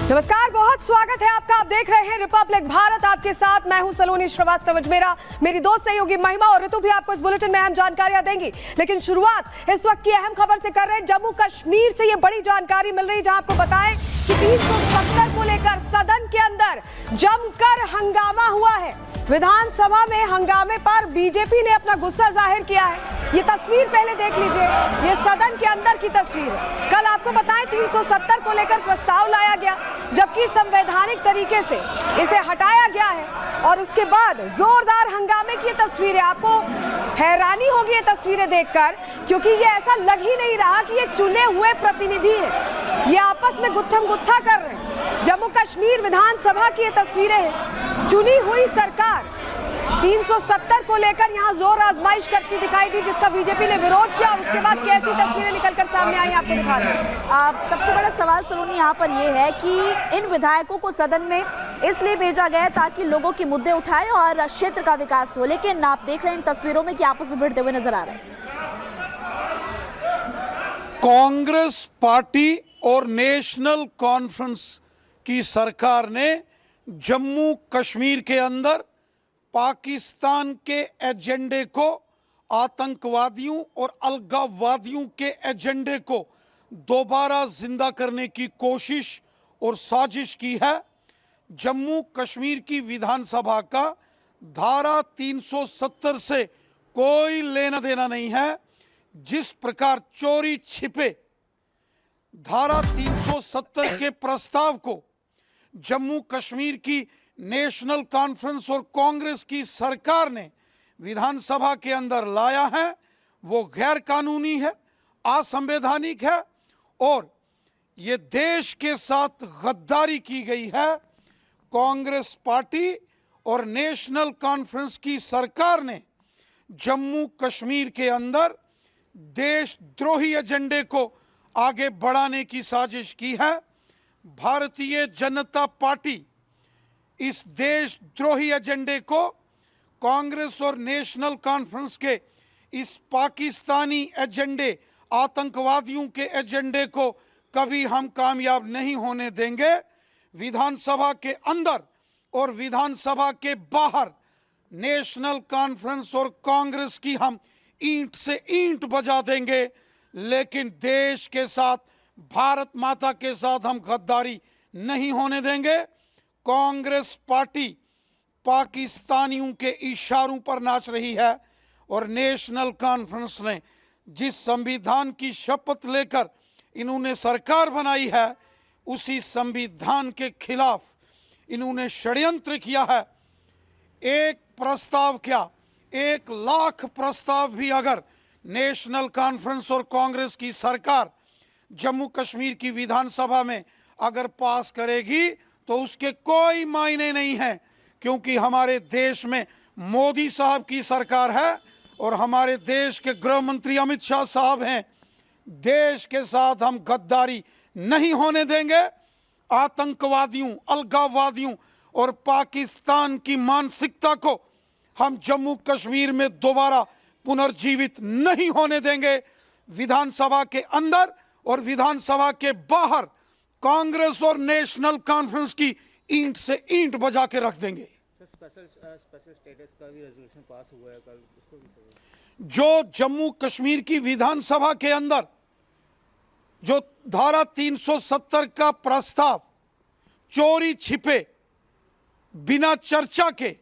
नमस्कार, बहुत स्वागत है आपका। आप देख रहे हैं रिपब्लिक भारत। आपके साथ मैं हूं सलोनी श्रीवास्तव अजमेरा। मेरी दोस्त सहयोगी महिमा और ऋतु भी आपको इस बुलेटिन में अहम जानकारियां देंगी। लेकिन शुरुआत इस वक्त की अहम खबर से कर रहे हैं। जम्मू कश्मीर से ये बड़ी जानकारी मिल रही है, जहां आपको बताएं कि 370 को लेकर सदन के अंदर जमकर हंगामा हुआ है। विधानसभा में हंगामे पर बीजेपी ने अपना गुस्सा जाहिर किया है। ये तस्वीर पहले देख लीजिए, ये सदन के अंदर की तस्वीर है। कल आपको बताएं 370 को लेकर प्रस्ताव लाया गया, जबकि संवैधानिक तरीके से इसे हटाया गया है और उसके बाद जोरदार हंगामे की तस्वीरें। आपको हैरानी होगी ये तस्वीरें देखकर, क्योंकि ये ऐसा लग ही नहीं रहा कि ये चुने हुए प्रतिनिधि हैं, ये आपस में गुत्थम गुत्था कर रहे हैं। जम्मू कश्मीर विधानसभा की ये तस्वीरें हैं। चुनी हुई सरकार 370 को लेकर यहां जोर आजमाइश करती दिखाई दी, जिसका बीजेपी ने विरोध किया और उसके बाद कैसी तस्वीरें निकलकर सामने आई आपको दिखा रहे हैं। सबसे बड़ा सवाल सलोनी यहाँ पर यह है कि इन विधायकों को सदन में इसलिए भेजा गया है ताकि लोगों के मुद्दे उठाएं और क्षेत्र का विकास हो, लेकिन आप देख रहे हैं इन तस्वीरों में कि आपस में भिड़ते हुए नजर आ रहे हैं। कांग्रेस पार्टी और नेशनल कॉन्फ्रेंस की सरकार ने जम्मू कश्मीर के अंदर पाकिस्तान के एजेंडे को, आतंकवादियों और अलगाववादियों के एजेंडे को दोबारा जिंदा करने की कोशिश और साजिश की है। जम्मू कश्मीर की विधानसभा का धारा 370 से कोई लेना देना नहीं है। जिस प्रकार चोरी छिपे धारा 370 के प्रस्ताव को जम्मू कश्मीर की नेशनल कॉन्फ्रेंस और कांग्रेस की सरकार ने विधानसभा के अंदर लाया है, वो गैर कानूनी है, असंवैधानिक है और ये देश के साथ गद्दारी की गई है। कांग्रेस पार्टी और नेशनल कॉन्फ्रेंस की सरकार ने जम्मू कश्मीर के अंदर देशद्रोही एजेंडे को आगे बढ़ाने की साजिश की है। भारतीय जनता पार्टी इस देशद्रोही एजेंडे को कांग्रेस और नेशनल कॉन्फ्रेंस के इस पाकिस्तानी एजेंडे, आतंकवादियों के एजेंडे को कभी हम कामयाब नहीं होने देंगे। विधानसभा के अंदर और विधानसभा के बाहर नेशनल कॉन्फ्रेंस और कांग्रेस की हम ईंट से ईंट बजा देंगे, लेकिन देश के साथ, भारत माता के साथ हम गद्दारी नहीं होने देंगे। कांग्रेस पार्टी पाकिस्तानियों के इशारों पर नाच रही है और नेशनल कॉन्फ्रेंस ने जिस संविधान की शपथ लेकर इन्होंने सरकार बनाई है, उसी संविधान के खिलाफ इन्होंने षड्यंत्र किया है। एक प्रस्ताव क्या, 1 लाख प्रस्ताव भी अगर नेशनल कॉन्फ्रेंस और कांग्रेस की सरकार जम्मू कश्मीर की विधानसभा में अगर पास करेगी तो उसके कोई मायने नहीं है, क्योंकि हमारे देश में मोदी साहब की सरकार है और हमारे देश के गृह मंत्री अमित शाह साहब हैं। देश के साथ हम गद्दारी नहीं होने देंगे। आतंकवादियों, अलगाववादियों और पाकिस्तान की मानसिकता को हम जम्मू कश्मीर में दोबारा पुनर्जीवित नहीं होने देंगे। विधानसभा के अंदर और विधानसभा के बाहर कांग्रेस और नेशनल कॉन्फ्रेंस की ईंट से ईंट बजा के रख देंगे। स्पेशल स्टेटस का भी रेजोल्यूशन पास हुआ है कल, उसको भी जो जम्मू कश्मीर की विधानसभा के अंदर जो धारा 370 का प्रस्ताव चोरी छिपे बिना चर्चा के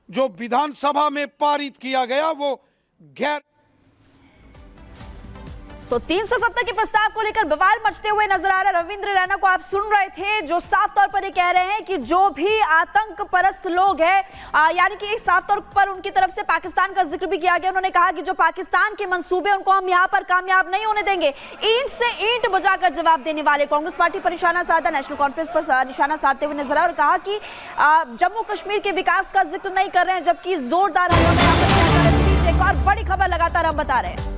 जो विधानसभा में पारित किया गया, वो गैर। तो 370 के प्रस्ताव को लेकर बवाल मचते हुए नजर आ रहा है। रविंद्र रैना को आप सुन रहे थे, जो साफ तौर पर ये कह रहे हैं कि जो भी आतंक परस्त लोग हैं, यानी कि एक साफ तौर पर उनकी तरफ से पाकिस्तान का जिक्र भी किया गया। उन्होंने कहा कि जो पाकिस्तान के मंसूबे उनको हम यहाँ पर कामयाब नहीं होने देंगे। ईंट से ईंट बजाकर जवाब देने वाले कांग्रेस पार्टी पर निशाना साधा, नेशनल कॉन्फ्रेंस पर निशाना साधते हुए नजर आए और कहा कि जम्मू कश्मीर के विकास का जिक्र नहीं कर रहे हैं, जबकि जोरदार एक और बड़ी खबर लगातार हम बता रहे हैं।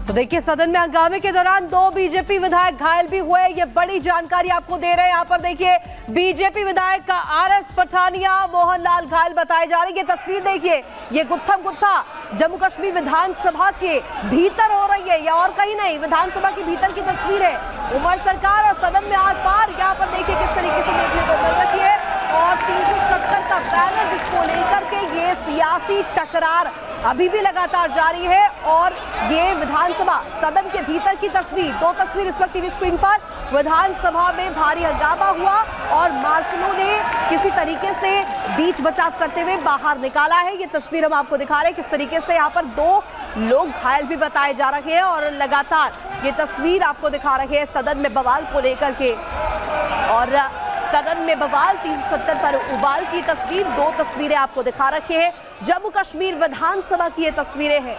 तो देखिए, सदन में हंगामे के दौरान 2 बीजेपी विधायक घायल भी हुए। ये बड़ी जानकारी आपको दे रहे हैं। यहाँ पर देखिए, बीजेपी विधायक का आरएस पठानिया, मोहनलाल घायल बताए जा रहे हैं। ये तस्वीर देखिए, ये गुत्थम गुत्था जम्मू कश्मीर विधानसभा के भीतर हो रही है, या और कहीं नहीं, विधानसभा के भीतर की तस्वीर है। उमर सरकार और सदन में आर पार यहाँ पर देखिए आपसी टकरार अभी भी लगातार जारी है और ये विधानसभा सदन के भीतर की तस्वीर, दो तस्वीर इस वक्त टीवी स्क्रीन पर। विधानसभा में भारी हंगामा हुआ और मार्शलों ने किसी तरीके से बीच बचाव करते हुए बाहर निकाला है। ये तस्वीर हम आपको दिखा रहे हैं किस तरीके से यहाँ पर 2 लोग घायल भी बताए जा रहे हैं और लगातार ये तस्वीर आपको दिखा रहे हैं सदन में बवाल को लेकर के। और सदन में बवाल, 370 पर उबाल की तस्वीर, 2 तस्वीरें आपको दिखा रखे हैं। जम्मू कश्मीर विधानसभा की ये तस्वीरें हैं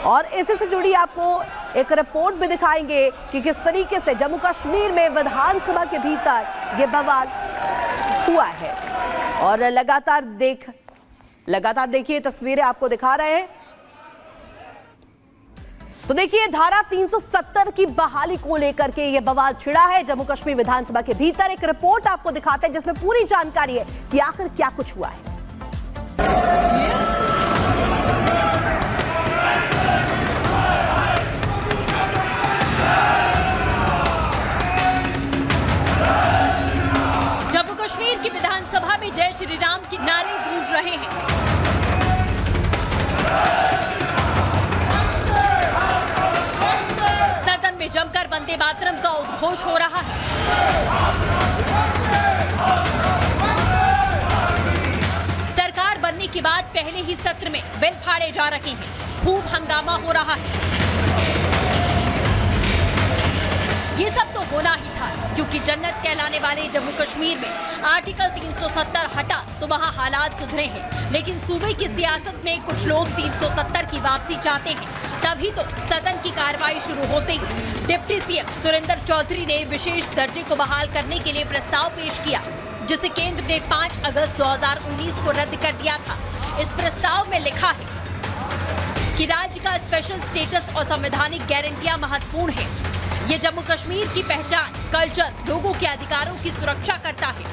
और इसी से जुड़ी आपको एक रिपोर्ट भी दिखाएंगे कि किस तरीके से जम्मू कश्मीर में विधानसभा के भीतर ये बवाल हुआ है। और लगातार देखिए तस्वीरें आपको दिखा रहे हैं। तो देखिए धारा 370 की बहाली को लेकर के यह बवाल छिड़ा है जम्मू कश्मीर विधानसभा के भीतर। एक रिपोर्ट आपको दिखाते हैं जिसमें पूरी जानकारी है कि आखिर क्या कुछ हुआ है। जम्मू कश्मीर की विधानसभा में जय श्री राम के नारे गूंज रहे हैं। सदन में जमकर वंदे मातरम का उद्घोष हो रहा है। सरकार बनने के बाद पहले ही सत्र में बिल फाड़े जा रहे हैं, खूब हंगामा हो रहा है। ये सब तो होना ही था क्योंकि जन्नत कहलाने वाले जम्मू कश्मीर में आर्टिकल 370 हटा तो वहाँ हालात सुधरे हैं, लेकिन सूबे की सियासत में कुछ लोग 370 की वापसी चाहते हैं। तभी तो सदन की कार्रवाई शुरू होते ही डिप्टी सीएम सुरेंद्र चौधरी ने विशेष दर्जे को बहाल करने के लिए प्रस्ताव पेश किया, जिसे केंद्र ने 5 अगस्त 2019 को रद्द कर दिया था। इस प्रस्ताव में लिखा है कि राज्य का स्पेशल स्टेटस और संवैधानिक गारंटियां महत्वपूर्ण है। ये जम्मू कश्मीर की पहचान, कल्चर, लोगों के अधिकारों की सुरक्षा करता है।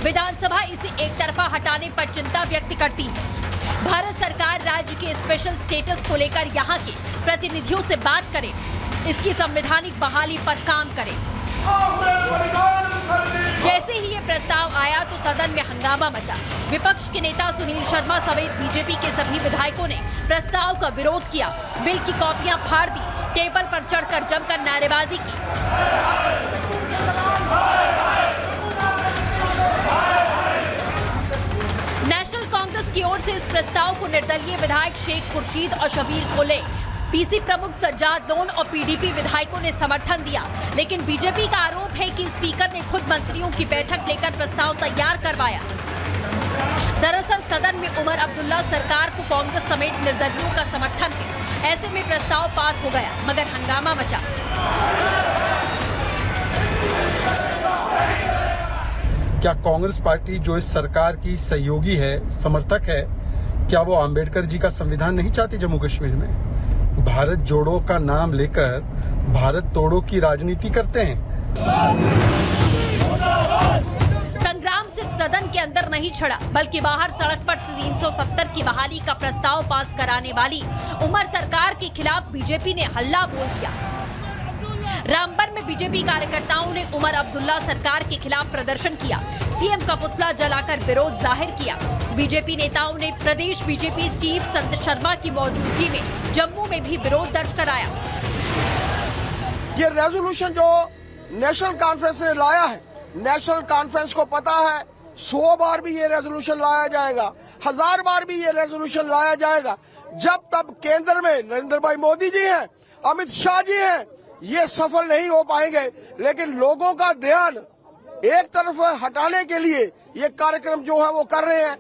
विधानसभा इसे एक तरफा हटाने पर चिंता व्यक्त करती है। भारत सरकार राज्य के स्पेशल स्टेटस को लेकर यहाँ के प्रतिनिधियों से बात करे, इसकी संवैधानिक बहाली पर काम करे। जैसे ही ये प्रस्ताव आया तो सदन में हंगामा मचा। विपक्ष के नेता सुनील शर्मा समेत बीजेपी के सभी विधायकों ने प्रस्ताव का विरोध किया, बिल की कॉपियां फाड़ दी, टेबल पर चढ़कर जमकर नारेबाजी की। नेशनल कांग्रेस की ओर से इस प्रस्ताव को निर्दलीय विधायक शेख खुर्शीद और शबीर कोले, पीसी प्रमुख सज्जाद लोन और पीडीपी विधायकों ने समर्थन दिया, लेकिन बीजेपी का आरोप है कि स्पीकर ने खुद मंत्रियों की बैठक लेकर प्रस्ताव तैयार करवाया। दरअसल सदन में उमर अब्दुल्ला सरकार को कांग्रेस समेत निर्दलियों का समर्थन है। ऐसे में प्रस्ताव पास हो गया, मगर हंगामा मचा। क्या कांग्रेस पार्टी जो इस सरकार की सहयोगी है, समर्थक है, क्या वो अंबेडकर जी का संविधान नहीं चाहती जम्मू कश्मीर में? भारत जोड़ो का नाम लेकर भारत तोड़ो की राजनीति करते हैं। संग्राम सिर्फ सदन के अंदर नहीं छिड़ा, बल्कि बाहर सड़क पर 370 की बहाली का प्रस्ताव पास कराने वाली उमर सरकार के खिलाफ बीजेपी ने हल्ला बोल दिया। रामबन में बीजेपी कार्यकर्ताओं ने उमर अब्दुल्ला सरकार के खिलाफ प्रदर्शन किया, सीएम का पुतला जलाकर विरोध जाहिर किया। बीजेपी नेताओं ने प्रदेश बीजेपी चीफ संत शर्मा की मौजूदगी में जम्मू में भी विरोध दर्ज कराया। ये रेजोल्यूशन जो नेशनल कॉन्फ्रेंस ने लाया है, नेशनल कॉन्फ्रेंस को पता है 100 बार भी ये रेजोल्यूशन लाया जाएगा, 1000 बार भी ये रेजोल्यूशन लाया जाएगा। जब तक केंद्र में नरेंद्र भाई मोदी जी हैं, अमित शाह जी हैं, ये सफल नहीं हो पाएंगे। लेकिन लोगों का ध्यान एक तरफ हटाने के लिए ये कार्यक्रम जो है वो कर रहे हैं।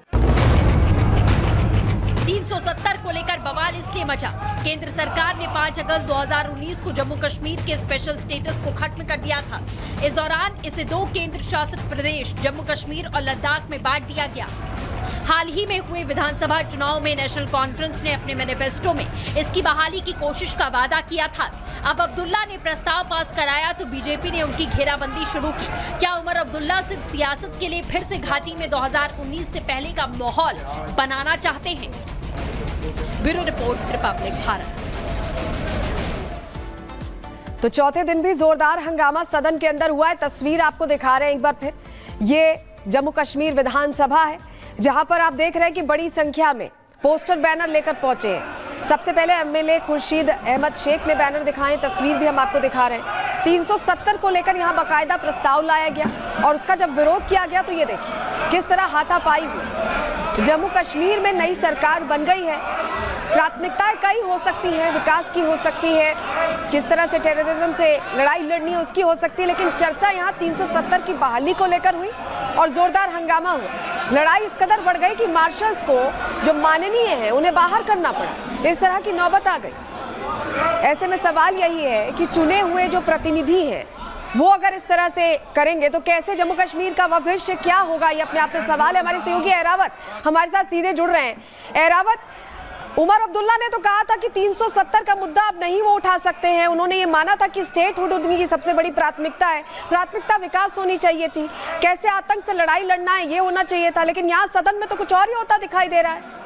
370 को लेकर बवाल इसलिए मचा, केंद्र सरकार ने 5 अगस्त 2019 को जम्मू कश्मीर के स्पेशल स्टेटस को खत्म कर दिया था। इस दौरान इसे 2 केंद्र शासित प्रदेश जम्मू कश्मीर और लद्दाख में बांट दिया गया। हाल ही में हुए विधानसभा चुनाव में नेशनल कॉन्फ्रेंस ने अपने मैनिफेस्टो में इसकी बहाली की कोशिश का वादा किया था। अब अब्दुल्ला ने प्रस्ताव पास कराया तो बीजेपी ने उनकी घेराबंदी शुरू की। क्या उमर अब्दुल्ला सिर्फ सियासत के लिए फिर से घाटी में 2019 से पहले का माहौल बनाना चाहते हैं? Bureau report, Republic Bharat. तो चौथे दिन भी जोरदार हंगामा सदन के अंदर हुआ है। तस्वीर आपको दिखा रहे हैं एक बार फिर। ये जम्मू कश्मीर विधानसभा है जहां पर आप देख रहे हैं कि बड़ी संख्या में पोस्टर बैनर लेकर पहुंचे हैं। सबसे पहले एमएलए खुर्शीद अहमद शेख ने बैनर दिखाए, तस्वीर भी हम आपको दिखा रहे हैं। 370 को लेकर यहां बाकायदा प्रस्ताव लाया गया और उसका जब विरोध किया गया तो ये देखिए किस तरह हाथापाई हुई। जम्मू कश्मीर में नई सरकार बन गई है, प्राथमिकताएं कई हो सकती हैं, विकास की हो सकती है, किस तरह से टेररिज्म से लड़ाई लड़नी है उसकी हो सकती है, लेकिन चर्चा यहाँ 370 की बहाली को लेकर हुई और जोरदार हंगामा हुआ। लड़ाई इस कदर बढ़ गई कि मार्शल्स को जो माननीय है उन्हें बाहर करना पड़ा। इस तरह की नौबत आ गई। ऐसे में सवाल यही है कि चुने हुए जो प्रतिनिधि हैं वो अगर इस तरह से करेंगे तो कैसे जम्मू कश्मीर का भविष्य क्या होगा, ये अपने आप में सवाल है। हमारे सहयोगी एरावत हमारे साथ सीधे जुड़ रहे हैं। एरावत, उमर अब्दुल्ला ने तो कहा था कि 370 का मुद्दा अब नहीं वो उठा सकते हैं। उन्होंने ये माना था कि स्टेटहुड उनकी सबसे बड़ी प्राथमिकता है, प्राथमिकता विकास होनी चाहिए थी, कैसे आतंक से लड़ाई लड़ना है ये होना चाहिए था, लेकिन यहाँ सदन में तो कुछ और ही होता दिखाई दे रहा है।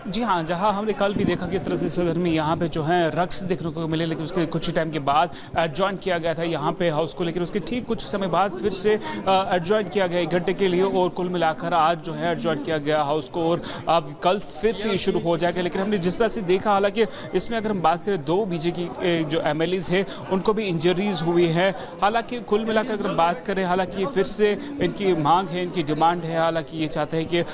जी हाँ, जहाँ हमने कल भी देखा किस तरह से सदन में यहाँ पे जो है रक्स देखने को मिले, लेकिन उसके कुछ ही टाइम के बाद एडजॉइन किया गया था यहाँ पे हाउस को, लेकिन उसके ठीक कुछ समय बाद फिर से एडजॉइन किया गया 1 घंटे के लिए और कुल मिलाकर आज जो है एडजॉइन किया गया हाउस को और अब कल फिर से ये शुरू हो जाएगा। लेकिन हमने जिस तरह से देखा, हालांकि इसमें अगर हम बात करें 2 बीजेपी के जो एमएलएज हैं उनको भी इंजरीज हुई है। हालांकि कुल मिलाकर अगर बात करें, हालांकि फिर से इनकी मांग है, इनकी डिमांड है, हालांकि ये चाहते हैं कि